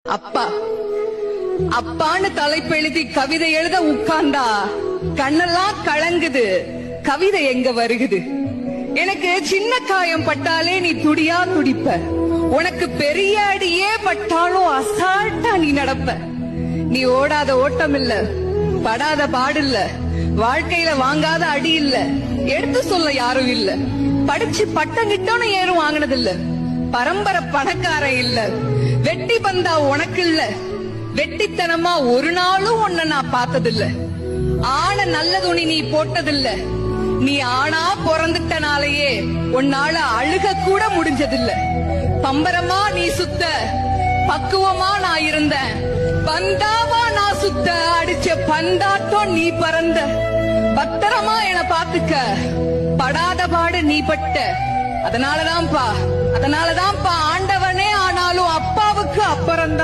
அப்பா அப்பான்னு தலைப்பெழுதி கவிதை எழுத உட்கார்ந்தா கண்ணெல்லாம் கலங்குது. கவிதை எங்க வருகுது? எனக்கு சின்ன காயம் பட்டாலே நீ துடியா துடிப்ப. உனக்கு பெரிய அடியே பட்டாலும் அசால்ட்டா நீ நடப்ப. நீ ஓடாத ஓட்டம் இல்ல, படாத பாடு இல்ல, வாழ்க்கையில வாங்காத அடி இல்ல, எடுத்து சொல்ல யாரும் இல்ல. படிச்சு பட்டம் கிட்டோன்னு ஏறும் வாங்கினது இல்ல. பரம்பரை பணக்காரன் இல்ல. வெட்டி பந்தா உனக்கு இல்ல. வெட்டித்தனமா ஒரு நாளும் உன்னை நான் பார்த்ததில்ல. ஆன நல்ல துணி நீ போட்டதில்ல. நீ ஆனா பிறந்துட்டனாலேயே உன்னால அழுக கூட முடிஞ்சதில்ல. பம்பரமா நீ சுத்த, பக்குவமா நான் இருந்தேன். பந்தாவா நான் சுத்த, அடிச்ச பந்தாட்டம் நீ பறந்த. பத்திரமா என பாத்துக்க, படாத பாடு நீ பட்ட. அதனாலதான்ப்பா ஆண்டவனே ஆனாலும் அப்பாவுக்கு அப்புறம்தான்.